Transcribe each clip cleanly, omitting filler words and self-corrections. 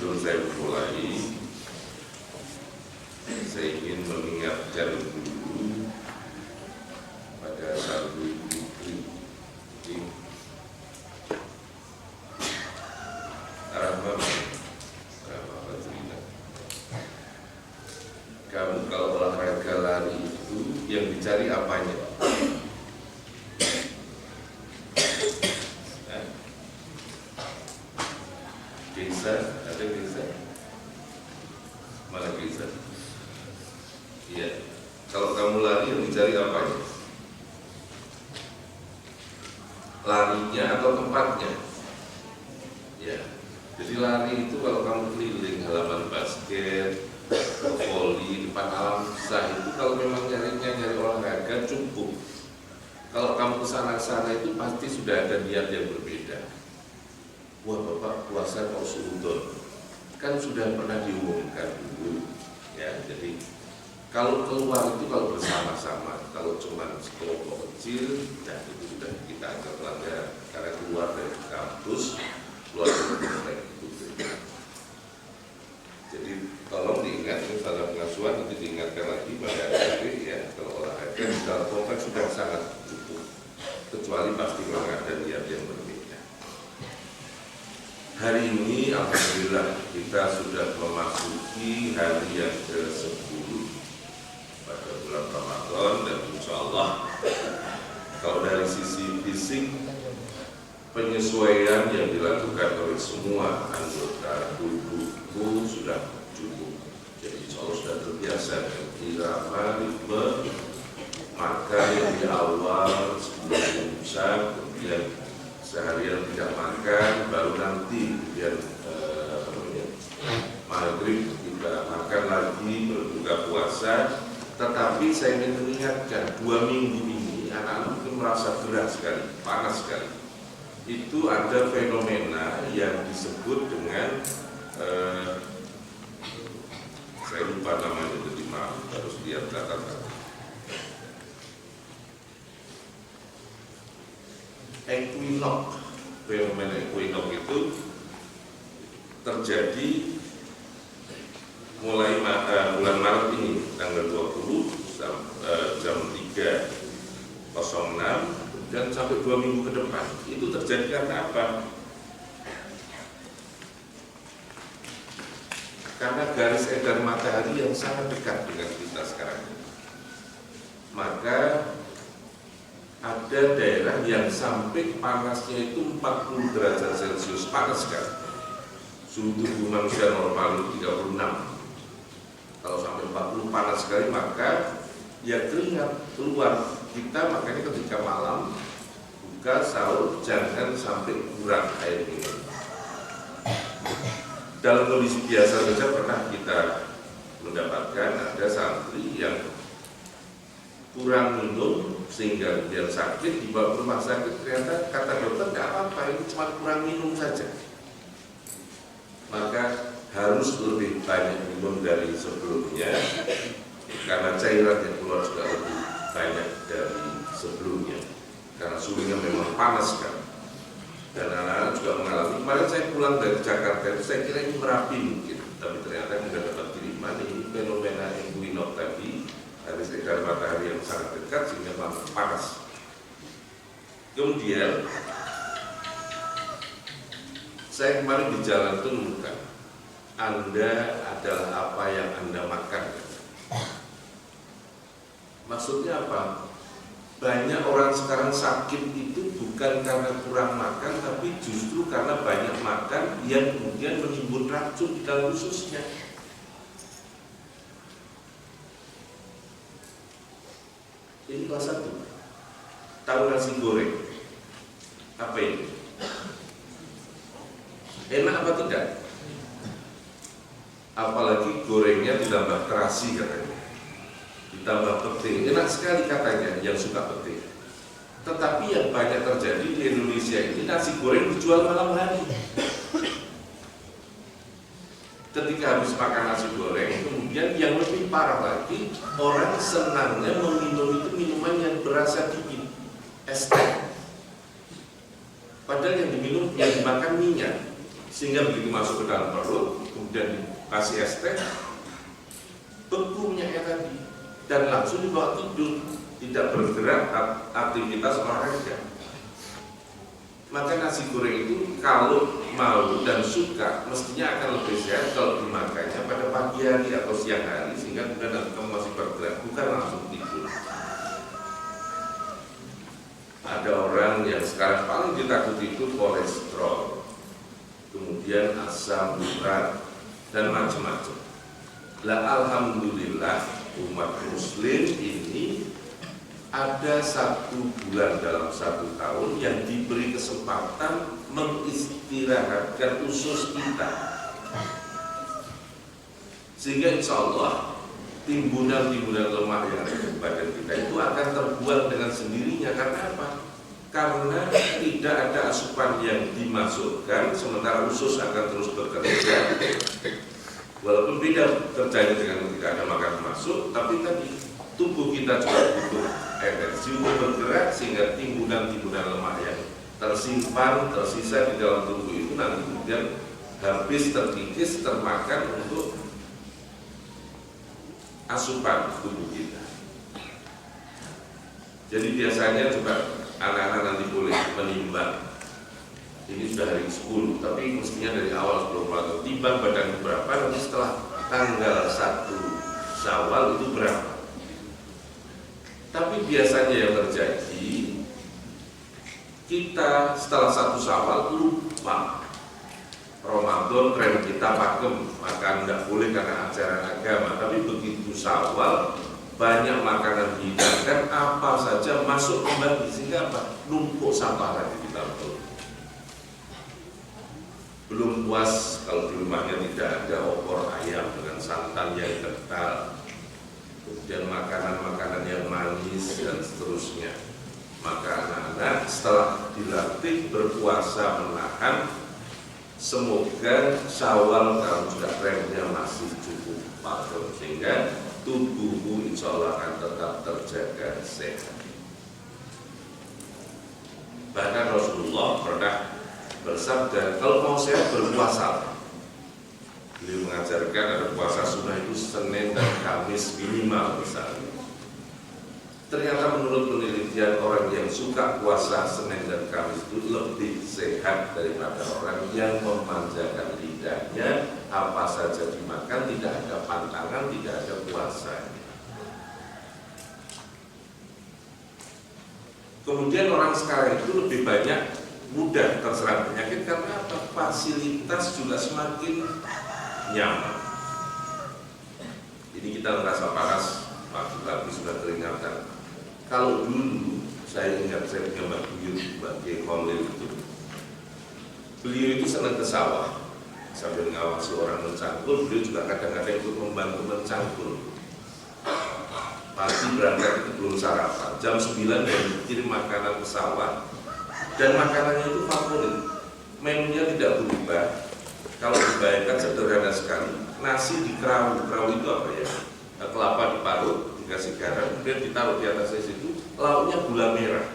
Sebelum saya mulai, saya ingin mengingatkan dulu pada satu putri kamu kalau olahraga lari itu yang dicari apanya? Geser, ada geser? Mana geser? Iya. Kalau kamu lari yang dicari apanya? Larinya atau tempatnya? Ya. Jadi lari itu kalau kamu keliling halaman basket, voli, depan alam susah itu kalau memang nyari olahraga cukup. Kalau kamu kesana-sana itu pasti sudah ada niat yang berbeda. Wah Bapak puasa mau suudon, kan sudah pernah diumumkan dulu. Ya, jadi kalau keluar itu kalau bersama-sama, kalau cuma sekelompok kecil, ya itu sudah kita anggap pelanggaran karena keluar dari kampus, keluar dari komplek itu. Jadi tolong diingat, ini pada pengasuhan nanti diingatkan lagi pada adik ya, kalau olahraga di dalam kompleks sudah sangat cukup, kecuali pasti memang ada niat yang berbeda. Hari ini alhamdulillah kita sudah memasuki hari yang ke-10 pada bulan Ramadan dan insya Allah kalau dari sisi fisik penyesuaian yang dilakukan oleh semua anggota tubuhku sudah cukup. Jadi insya Allah sudah terbiasa dengan irama, ritme, makan yang di awal sebelum imsak, kemudian seharian tidak makan, baru nanti kemudian maghrib kita makan lagi, berbuka puasa. Tetapi saya ingin mengingatkan 2 minggu ini anak-anak mungkin merasa gerah sekali, panas sekali. Itu ada fenomena yang disebut dengan saya lupa namanya, jadi maaf harus lihat kata-kata. Equinox, fenomena equinox itu terjadi mulai bulan Maret ini tanggal 20 jam 3.06 dan sampai 2 minggu ke depan. Itu terjadi karena apa? Karena garis edar matahari yang sangat dekat dengan kita sekarang. Maka ada daerah yang sampai panasnya itu 40 derajat Celcius, panas sekali. Suhu tubuh manusia normal itu 36. Kalau sampai 40 panas sekali maka ya keringat keluar. Kita makanya ketika malam buka sahur jangan sampai kurang air minum. Dalam kondisi biasa saja pernah kita mendapatkan ada santri yang kurang minum sehingga kemudian sakit, dibawa ke rumah sakit, ternyata kata dokter nggak apa-apa, ini cuma kurang minum saja. Maka harus lebih banyak minum dari sebelumnya karena cairan yang keluar juga lebih banyak dari sebelumnya karena suhunya memang panas kan. Dan anak-anak juga mengalami. Kemarin saya pulang dari Jakarta itu saya kira ini Merapi mungkin, tapi ternyata sudah dapat kiriman ini fenomena equinox tadi, garis edar matahari yang sangat dekat sehingga panas. Kemudian saya kemarin di jalan itu menemukan Anda adalah apa yang Anda makan. Maksudnya apa? Banyak orang sekarang sakit itu bukan karena kurang makan, tapi justru karena banyak makan yang kemudian menimbun racun di dalam ususnya. Ini kelas 1. Tahu nasi goreng? Apa ini? Enak apa tidak? Apalagi gorengnya ditambah terasi katanya, ditambah pete, enak sekali katanya yang suka pete. Tetapi yang banyak terjadi di Indonesia ini nasi goreng dijual malam hari. Ketika habis makan nasi goreng, kemudian yang lebih parah lagi, orang senangnya meminum itu minuman yang berasa dingin, es teh. Padahal yang diminum, yang dimakan minyak. sehingga begitu masuk ke dalam perut, kemudian dikasih es teh, beku minyaknya tadi, dan langsung dibawa tidur, tidak bergerak aktivitas olahraga. Maka nasi goreng itu kalau mau dan suka mestinya akan lebih sehat kalau dimakannya pada pagi hari atau siang hari, sehingga kemudian nanti kamu masih bergerak, bukan langsung tidur. Ada orang yang sekarang paling ditakuti itu kolesterol, kemudian asam urat, dan macam-macam. Lah alhamdulillah umat muslim ini ada 1 bulan dalam 1 tahun yang diberi kesempatan mengistirahatkan usus kita, sehingga insya Allah timbunan-timbunan lemak yang ada di badan kita itu akan terbuang dengan sendirinya. Karena apa? Karena tidak ada asupan yang dimasukkan, sementara usus akan terus bekerja. Walaupun beda kerjanya dengan tidak ada makanan masuk, tapi tadi tubuh kita juga butuh energi untuk bergerak, sehingga timbunan-timbunan lemak yang tersimpan, tersisa di dalam tubuh itu nanti kemudian habis terkikis, termakan untuk asupan tubuh kita. Jadi biasanya coba anak-anak nanti boleh menimbang. Ini sudah hari 10, tapi mestinya dari awal sebelum Ramadan timbang badan berapa, nanti setelah tanggal 1 Syawal itu berapa. Tapi biasanya yang terjadi, kita setelah 1 Syawal lupa. Ramadan tren kita pakem, makan tidak boleh karena ajaran agama. Tapi begitu Syawal, banyak makanan dihidangkan, apa saja masuk kembali, sehingga apa? Numpuk sampah lagi di dalam perut. Belum puas kalau di rumahnya tidak ada opor ayam dengan santan yang kental, kemudian makanan-makanan yang manis dan seterusnya. Maka anak-anak setelah dilatih berpuasa menahan, semoga Syawal kalau juga trennya masih cukup pakem, sehingga tubuhmu insya Allah akan tetap terjaga sehat. Bahkan Rasulullah pernah bersabda, kalau mau sehat berpuasa. Beliau mengajarkan ada puasa sunnah itu Senin dan Kamis minimal misalnya. Ternyata menurut penelitian, orang yang suka puasa Senin dan Kamis itu lebih sehat daripada orang yang memanjakan lidahnya, apa saja dimakan, tidak ada pantangan, tidak ada puasa. Kemudian orang sekarang itu lebih banyak mudah terserang penyakit karena apa? Fasilitas juga semakin nyaman. Ini kita merasa panas, tapi sudah teringatkan. Kalau dulu saya ingat, saya punya Mbak Buyut, Mbak Kholil itu, beliau itu senang ke sawah sambil ngawasi orang mencangkul. Beliau juga kadang-kadang ikut membantu mencangkul. Pagi berangkat itu belum sarapan, jam 9 dia kirim makanan ke sawah, dan makanannya itu favorit, menunya tidak berubah. Kalau dibayangkan sederhana sekali, nasi di kerawu itu apa ya? Kelapa diparut, dikasih garam, kemudian ditaruh di atasnya situ, lauknya gula merah.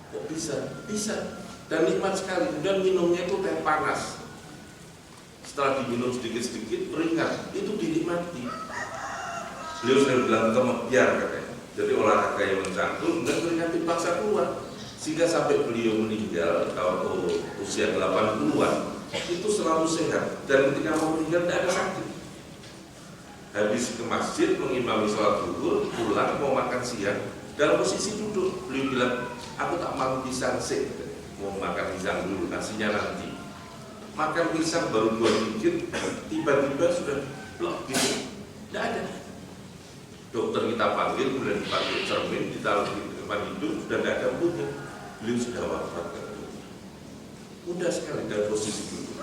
Kok bisa? Bisa, dan nikmat sekali. Kemudian minumnya itu teh panas. Setelah diminum sedikit-sedikit, beringat, itu dinikmati. Beliau sering bilang kemebiar katanya. Jadi olahraga yang mencangkul, kemudian beringat dipaksa keluar. Sehingga sampai beliau meninggal tahun usia 80-an, itu selalu sehat, dan ketika mau meninggal tidak ada sakit. Habis ke masjid mengimami sholat zuhur, pulang mau makan siang, dalam posisi duduk. Beliau bilang, aku tak makan pisang sih, mau makan pisang dulu, nasinya nanti. Makan pisang baru 2 gigit, tiba-tiba sudah blok gitu, tidak ada. Dokter kita panggil, kemudian dipanggil cermin, ditaruh di depan hidung, sudah tidak ada bunyi. Beliau sudah wafat. Mudah sekali dari posisi duduk.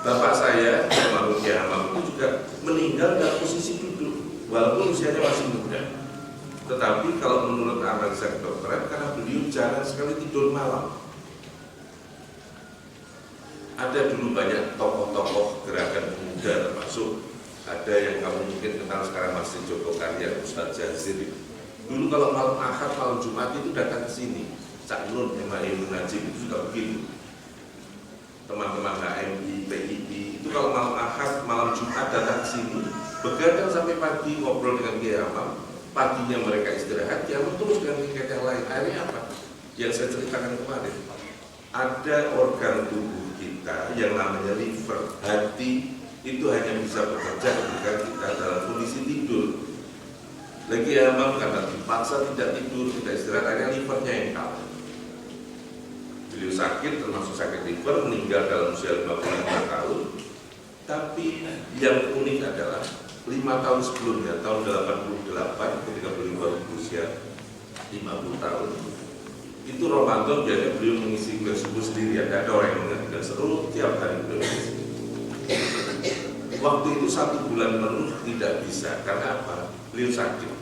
Bapak saya, Almarhum Kiai Hamam itu juga meninggal dalam posisi duduk, walaupun usianya masih muda. Tetapi kalau menurut analisa kedokteran, karena beliau jarang sekali tidur malam. Ada dulu banyak tokoh-tokoh gerakan pemuda, termasuk ada yang kamu mungkin kenal sekarang, masih Joko Karya, Ustadz Jazir. Dulu kalau malam Ahad, malam Jumat itu datang ke sini. Cak Nun, Email Najib itu juga begitu. teman-teman HMI, PII itu kalau malam Ahad, malam Jumat datang ke sini, begadang sampai pagi ngobrol dengan Kiai Hamam, paginya mereka istirahat, Kiai Hamam terus dengan kegiatan yang lain. Akhirnya apa? Yang saya ceritakan kemarin, ada organ tubuh kita yang namanya liver, hati itu hanya bisa bekerja ketika kita dalam kondisi tidur. Lagi Hamam karena dipaksa tidak tidur, tidak istirahat, akhirnya livernya yang kalah. Beliau sakit, termasuk sakit liver, meninggal dalam usia 55 tahun. Tapi yang unik adalah 5 tahun sebelumnya, tahun 88, ketika beliau baru berusia 50 tahun, itu Ramadan biasanya beliau mengisi kuliah subuh sendiri, ada orang yang mengajar seluruh tiap hari beliau mengisi. Waktu itu 1 bulan penuh tidak bisa, karena apa? Beliau sakit.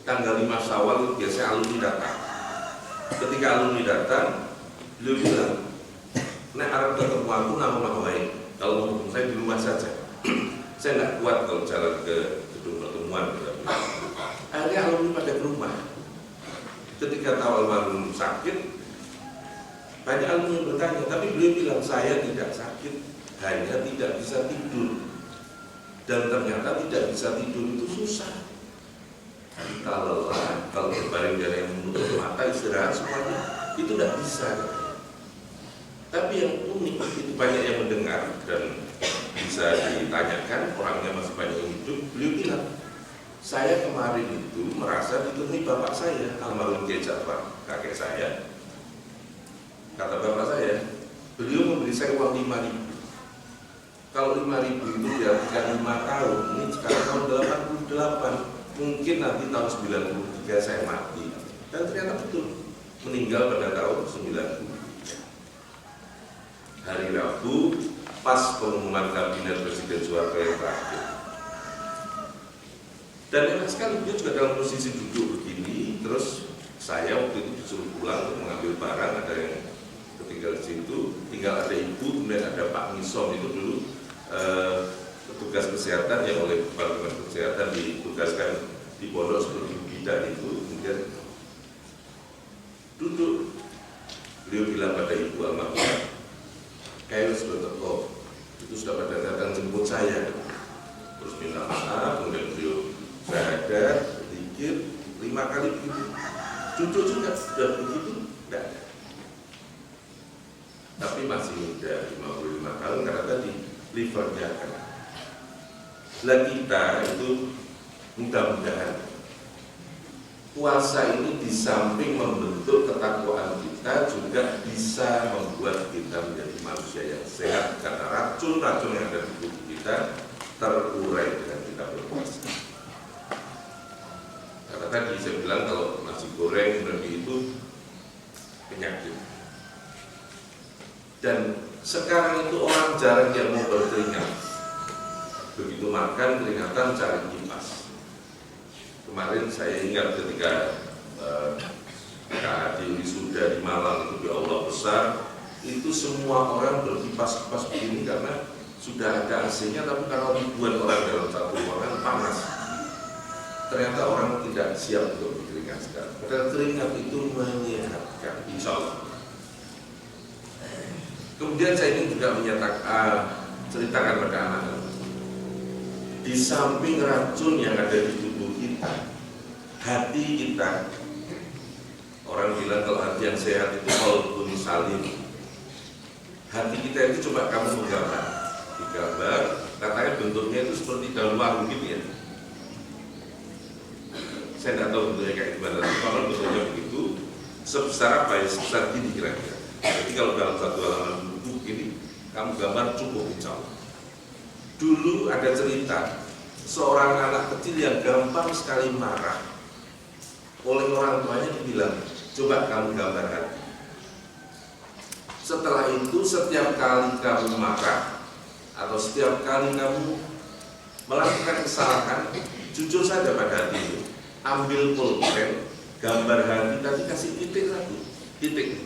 Tanggal 5 Syawal biasanya alumni datang. Ketika alumni datang, beliau bilang, "Nek arep ketemu aku nama wae. Kalau mau ketemu saya di rumah saja. Saya nggak kuat kalau jalan ke gedung pertemuan." Akhirnya alumni pada ke rumah. Ketika tahu almarhum sakit, banyak alumni yang bertanya, tapi beliau bilang, "Saya tidak sakit, hanya tidak bisa tidur." Dan ternyata tidak bisa tidur itu susah. Kita lelah, kalau berbaring dari yang menutup mata istirahat semuanya itu tidak bisa. Tapi yang unik itu banyak yang mendengar dan bisa ditanyakan, orangnya masih banyak yang hidup. Beliau bilang, "Saya kemarin itu merasa ditemui bapak saya, almarhum Kiai Ja'far, kakek saya." Kata bapak saya, beliau memberi saya uang 5.000. Kalau 5.000 itu diartikan 5 tahun, ini sekarang tahun 88. Mungkin nanti tahun 93 saya mati. Dan ternyata betul, meninggal pada tahun 90. Hari Rabu, pas pengumuman kabinet Presiden Soeharto yang terakhir. Dan enak sekali, dia juga dalam posisi duduk begini. Terus saya waktu itu disuruh pulang untuk mengambil barang, ada yang ketinggal di situ. Tinggal ada ibu, kemudian ada Pak Misom itu dulu petugas kesehatan yang oleh Departemen Kesehatan ditugaskan di pondok seperti bidan itu. Kemudian duduk, beliau bilang pada ibu almarhumah, "Kayak sudah teko, itu sudah pada datang jemput saya." Terus minta maaf, kemudian beliau syahadat, zikir 5 kali begitu. Duduk juga sudah begitu, enggak ada. Tapi masih muda, 55 tahun, karena tadi livernya kan. Lah kita itu mudah-mudahan puasa ini di samping membentuk ketakwaan kita juga bisa membuat kita menjadi manusia yang sehat, karena racun-racun yang ada di tubuh kita terurai dengan kita berpuasa. Karena tadi saya bilang kalau nasi goreng dan itu penyakit. Dan sekarang itu orang jarang yang mau berkeringat. Begitu makan keringatan cari kipas. Kemarin saya ingat ketika Kak Adi wisuda di Malang itu, di Allah besar, itu semua orang berkipas-kipas begini karena sudah ada AC-nya, tapi kalau ribuan orang dalam satu ruangan panas. Ternyata orang tidak siap untuk berkeringat sekarang. Padahal keringat itu menyehatkan, insya Allah. Kemudian saya ingin juga ceritakan pada anak-anak. Di samping racun yang ada di tubuh kita, hati kita, orang bilang kalau hati yang sehat itu qalbun salim. Hati kita itu coba kamu menggambar, digambar, katanya bentuknya itu seperti daun warung gitu ya. Saya tidak tahu bentuknya kayak gimana, kalau bentuknya begitu, sebesar apa ya, sebesar gini kira-kira. Jadi kalau dalam satu halaman buku ini, kamu gambar cukup insya Allah. Dulu ada cerita, seorang anak kecil yang gampang sekali marah. Oleh orang tuanya dibilang, "Coba kamu gambar hati." Setelah itu setiap kali kamu marah atau setiap kali kamu melakukan kesalahan, jujur saja pada hati itu. Ambil pulpen, gambar hati, tadi kasih titik satu, titik.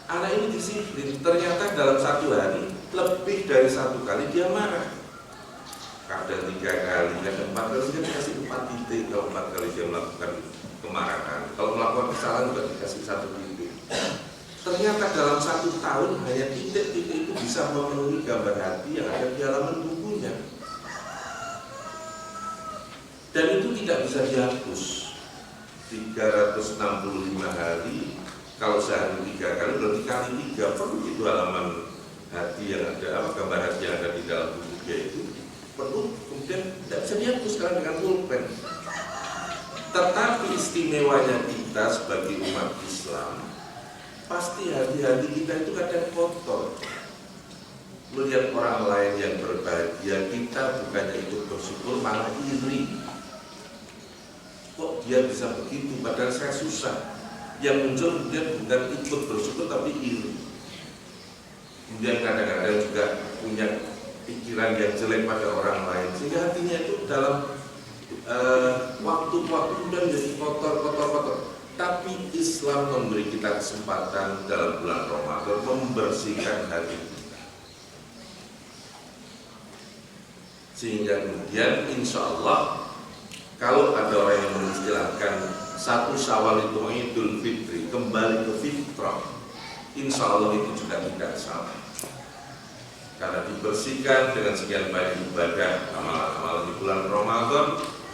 Anak ini disiplin, ternyata dalam satu hari lebih dari 1 kali dia marah. Kadang 3 kali, kadang 4 kali, dia dikasih 4 titik. Kalau 4 kali dia melakukan kemarahan, kalau melakukan kesalahan juga dikasih 1 titik. Ternyata dalam 1 tahun hanya titik-titik itu bisa memenuhi gambar hati yang ada di halaman bukunya. Dan itu tidak bisa dihapus. 365 hari, kalau sehari 3 kali, berarti kali 3 perlu itu halaman hati yang ada, gambar hati yang ada di dalam bukunya itu perlu, kemudian tidak bisa dihapus sekarang dengan pulpen. Tetapi istimewanya kita sebagai umat Islam, pasti hati-hati kita itu kadang kotor. Melihat orang lain yang berbahagia, kita bukannya ikut bersyukur, malah iri. Kok dia bisa begitu, padahal saya susah. Yang muncul kemudian bukan ikut bersyukur, tapi iri. Kemudian kadang-kadang juga punya pikiran yang jelek pada orang lain, sehingga hatinya itu dalam waktu-waktu kemudian menjadi kotor. Tapi Islam memberi kita kesempatan dalam bulan Ramadan membersihkan hati kita, sehingga kemudian insya Allah kalau ada orang yang mengistilahkan 1 Syawal itu Idul Fitri, kembali ke fitrah, insya Allah itu juga tidak salah. Karena dibersihkan dengan sekian banyak ibadah, amalan-amalan di bulan Ramadan,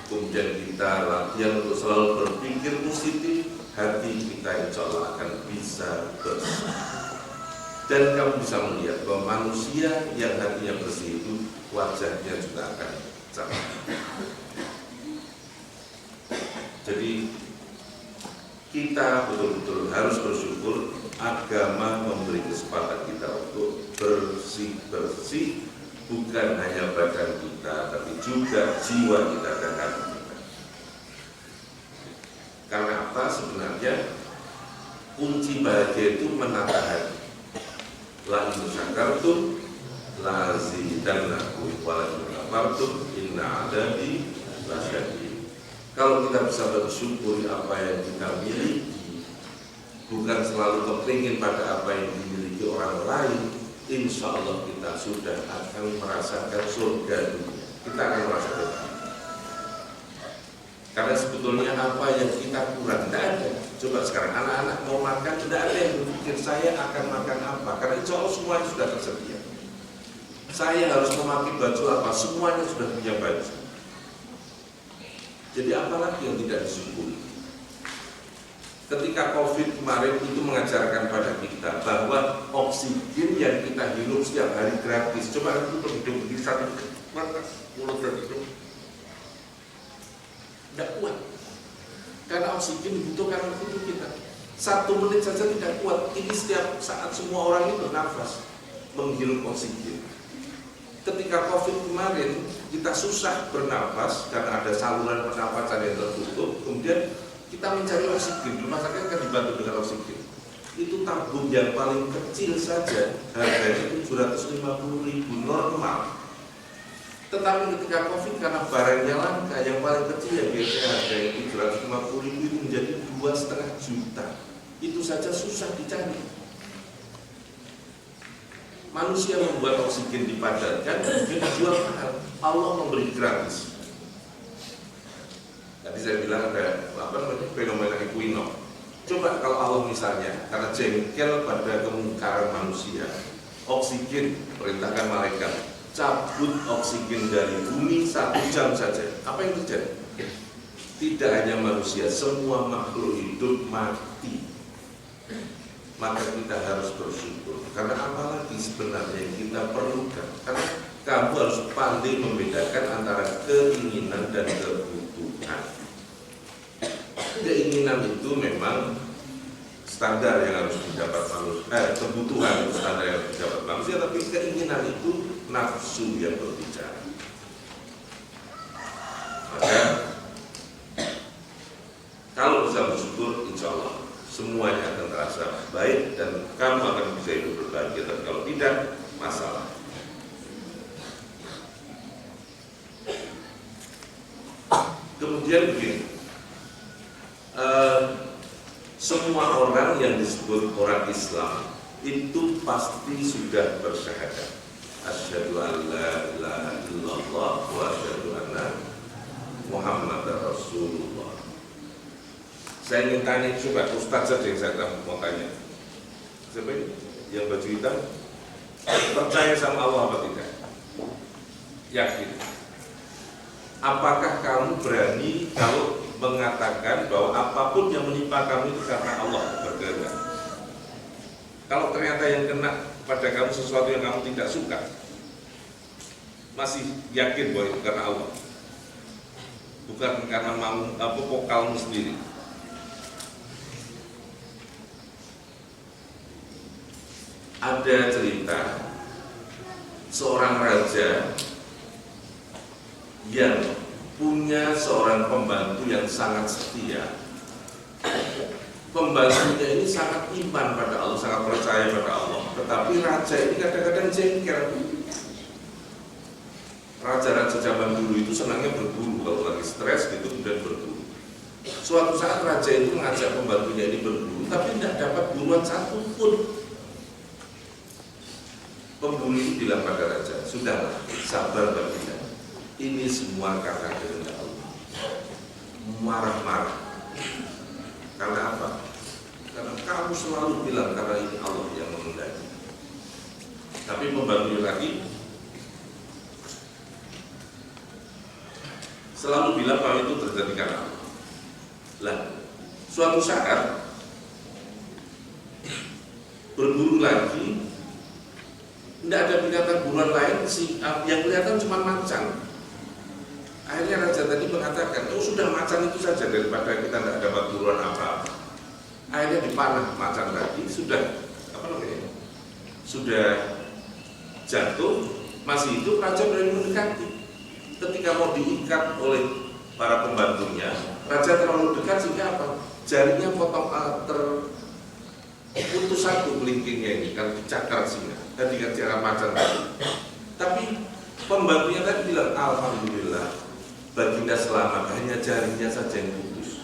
kemudian kita latihan untuk selalu berpikir positif, hati kita insya Allah akan bisa bersih. Dan kamu bisa melihat bahwa manusia yang hatinya bersih itu wajahnya juga akan cerah. Jadi kita betul-betul harus bersyukur agama memberi kesempatan kita untuk bersih-bersih, bukan hanya badan kita, tapi juga jiwa kita dan hati kita. Karena apa? Sebenarnya kunci bahagia itu menata hati. La in syakartum la azidannakum wa la in kafartum inna adabi lasyadid. Kalau kita bisa bersyukuri apa yang kita miliki, bukan selalu kepingin pada apa yang dimiliki orang lain, insya Allah kita sudah akan merasakan surga dunia. Kita akan merasakan. Karena sebetulnya apa yang kita kurang, tidak ada. Coba sekarang anak-anak mau makan, tidak ada yang berpikir saya akan makan apa, karena insya Allah semuanya sudah tersedia. Saya harus memakai baju apa, semuanya sudah punya baju. Jadi apalagi yang tidak disyukuri? Ketika COVID kemarin itu mengajarkan pada kita bahwa oksigen yang kita hirup setiap hari gratis. Coba itu berhidup di satu mata, mulut dan hidung, tidak kuat. Karena oksigen dibutuhkan untuk tubuh kita. 1 menit saja tidak kuat. Ini setiap saat semua orang ini bernafas, menghirup oksigen. Ketika COVID kemarin, kita susah bernafas karena ada saluran pernapasan yang tertutup. Kemudian kita mencari oksigen, rumah sakit akan dibantu dengan oksigen. Itu tabung yang paling kecil saja, harganya 750.000 normal. Tetapi ketika COVID, karena barangnya langka, yang paling kecil yang biasanya harganya 750.000 itu menjadi 2,5 juta. Itu saja susah dicari. Manusia membuat oksigen dipadatkan, mungkin dijual mahal. Allah memberi gratis. Tadi saya bilang ada fenomena equinox. Coba kalau Allah misalnya karena jengkel pada kemungkaran manusia, oksigen, perintahkan malaikat cabut oksigen dari bumi 1 jam saja. Apa yang terjadi? Tidak hanya manusia, semua makhluk hidup mati. Maka kita harus bersyukur. Karena apalagi sebenarnya yang kita perlukan. Karena kamu harus pandai membedakan antara keinginan dan kebutuhan. Keinginan itu memang standar yang harus didapat manusia, kebutuhan itu standar yang harus didapat manusia, tapi keinginan itu nafsu yang berbicara. Maka kalau bisa bersyukur, insya Allah semuanya akan terasa baik dan kamu akan bisa hidup berbahagia. Dan kalau tidak, masalah. Kemudian begini, semua orang yang disebut orang Islam itu pasti sudah bersyahadat. Asyhadu an la ilaha illallah wa asyhadu anna Muhammadar Rasulullah. Saya ingin tanya, coba Ustaz saja yang saya mau tanya. Siapa ini? Yang baju hitam percaya sama Allah apa tidak? Yakin. Apakah kamu berani kalau mengatakan bahwa apapun yang menimpa kamu itu karena Allah berkehendak? Kalau ternyata yang kena pada kamu sesuatu yang kamu tidak suka, masih yakin bahwa itu karena Allah, bukan karena pokalmu sendiri. Ada cerita seorang raja yang punya seorang pembantu yang sangat setia. Pembantunya ini sangat iman pada Allah, sangat percaya pada Allah. Tetapi raja ini kadang-kadang jengkel. Raja-raja zaman dulu itu senangnya berburu, kalau lagi stres gitu kemudian berburu. Suatu saat raja itu mengajak pembantunya ini berburu, tapi tidak dapat buruan satu pun. Pemburu itu bilang pada raja, sudahlah, sabar baginda. Ini semua karena kehendak Allah. Marah-marah. Karena apa? Karena kamu selalu bilang karena ini Allah yang menghendaki. Tapi pembantu lagi selalu bilang bahwa itu terjadi karena Allah. Lah, suatu saat berburu lagi, tidak ada binatang buruan lain, yang kelihatan cuma macan. Akhirnya raja tadi mengatakan, oh sudah macan itu saja daripada kita tidak dapat buruan apa-apa. Akhirnya dipanah macan tadi, sudah sudah jatuh, masih hidup, raja berani mendekati. Ketika mau diikat oleh para pembantunya, raja terlalu dekat sehingga apa? Jarinya potong terputus satu kelingkingnya ini kan dicakar singa. Tadi kan cara macan tadi. Tapi pembantunya tadi bilang alhamdulillah baginda selamat, hanya jarinya saja yang putus.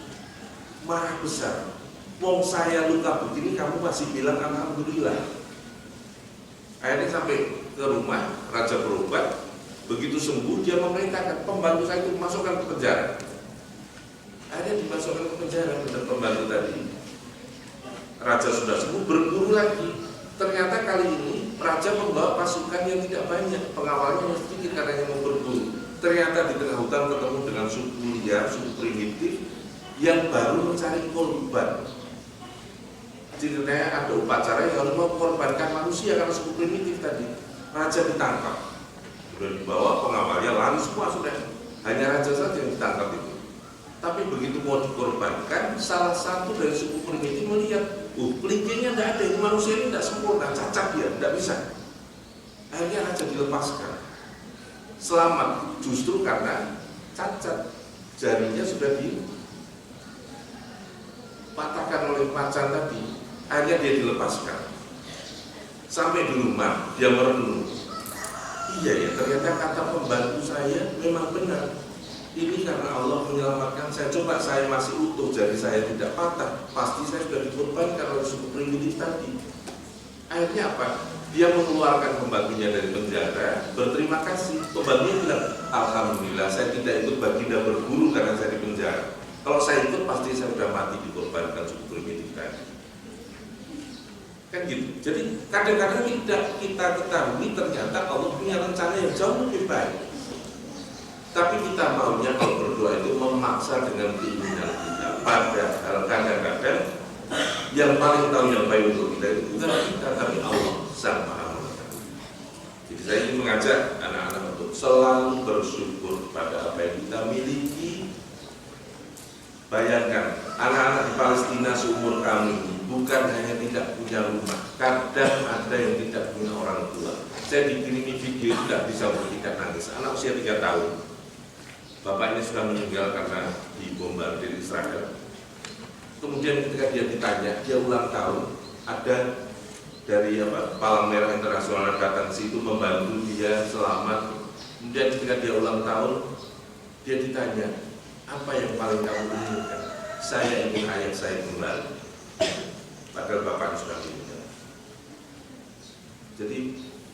Marah besar. Wong saya luka begini kamu masih bilang alhamdulillah. Akhirnya sampai ke rumah, raja berobat. Begitu sembuh dia memerintahkan pembantu saya itu masukkan ke penjara. Akhirnya dimasukkan ke penjara dengan pembantu tadi. Raja sudah sembuh, berburu lagi. Ternyata kali ini raja membawa pasukan yang tidak banyak, pengawalnya sedikit karena yang mau berburu. Ternyata di tengah hutan ketemu dengan suku liar, suku primitif yang baru mencari korban. Ceritanya ada upacara yang harus mengorbankan manusia karena suku primitif tadi. Raja ditangkap, sudah dibawa pengawalnya lari semua sudah. Hanya raja saja yang ditangkap itu. Tapi begitu mau dikorbankan, salah satu dari suku primitif melihat, kelingkingnya tidak ada, ini manusia ini tidak sempurna, cacat dia, tidak bisa. Akhirnya raja dilepaskan. Selamat justru karena cacat, jarinya sudah dipatahkan oleh macan tadi. Akhirnya dia dilepaskan. Sampai di rumah dia merenung. Iya ya, ternyata kata pembantu saya memang benar. Ini karena Allah menyelamatkan saya. Coba saya masih utuh, jari saya tidak patah, pasti saya sudah dikorbankan oleh suku primitif tadi. Akhirnya apa? Dia mengeluarkan pembantunya dari penjara, berterima kasih. Pembantunya bilang, alhamdulillah saya tidak ikut baginda berburu karena saya di penjara. Kalau saya ikut pasti saya sudah mati dikorbankan suku primitif tadi. Kan gitu. Jadi kadang-kadang tidak kita ketahui ternyata Allah punya rencana yang jauh lebih baik. Tapi kita maunya kalau berdoa itu memaksa dengan keinginan kita. Padahal kadang-kadang yang paling tahu yang baik untuk kita itu bukan kita, tapi Allah Sang Maha Mengetahui. Jadi saya ingin mengajak anak-anak untuk selalu bersyukur pada apa yang kita miliki. Bayangkan anak-anak di Palestina seumur kami bukan hanya tidak punya rumah, kadang ada yang tidak punya orang tua. Saya dikirimi video tidak bisa bertikat nangis. Anak usia 3 tahun. Bapaknya sudah meninggal karena dibombardir Israel. Kemudian ketika dia ditanya, dia ulang tahun, ada dari Palang Merah Internasional datang ke situ membantu dia selamat. Kemudian ketika dia ulang tahun, dia ditanya, apa yang paling kamu inginkan? Saya ingin ayah saya kembali. Padahal bapaknya sudah meninggal. Jadi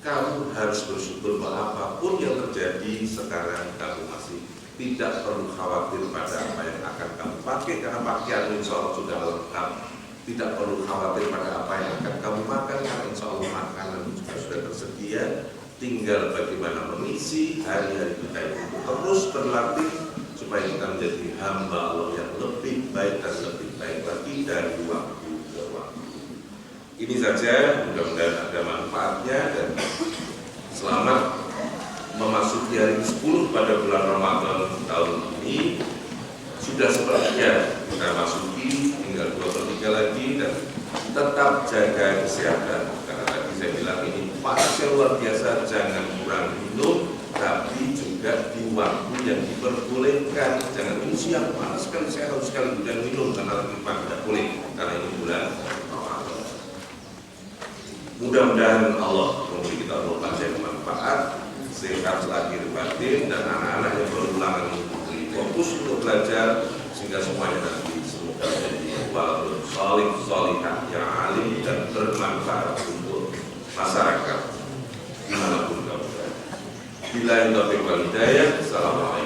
kamu harus bersyukur bahwa apapun yang terjadi sekarang kamu masih tidak perlu khawatir pada apa yang akan kamu pakai, karena pakaian insya Allah sudah lengkap. tidak perlu khawatir pada apa yang akan kamu makan, karena insya Allah makanan juga sudah tersedia. Tinggal bagaimana mengisi hari-hari kita itu terus berlatih supaya kita menjadi hamba Allah yang lebih baik dan lebih baik lagi dari waktu ke waktu. Ini saja, mudah-mudahan ada manfaatnya, dan selamat memasuki hari ke-10 pada bulan Ramadan tahun ini. Sudah sepertiga kita masuki, tinggal 2/3 lagi, dan tetap jaga kesehatan. Karena tadi saya bilang ini panasnya luar biasa, jangan kurang minum, tapi juga di waktu yang diperbolehkan. Jangan minum siang, panas sekali, saya harus sekali dan minum, karena memang tidak boleh, karena ini bulan Ramadan. Mudah-mudahan Allah memberi kita umur panjang manfaat, sehat lahir batin, dan anak-anak yang berulangan mengikuti fokus untuk belajar, sehingga semuanya nanti semoga menjadi waladun salih salihah yang alim dan bermanfaat untuk masyarakat dimanapun kamu berada. Billahi taufiq wal hidayah. Assalamualaikum.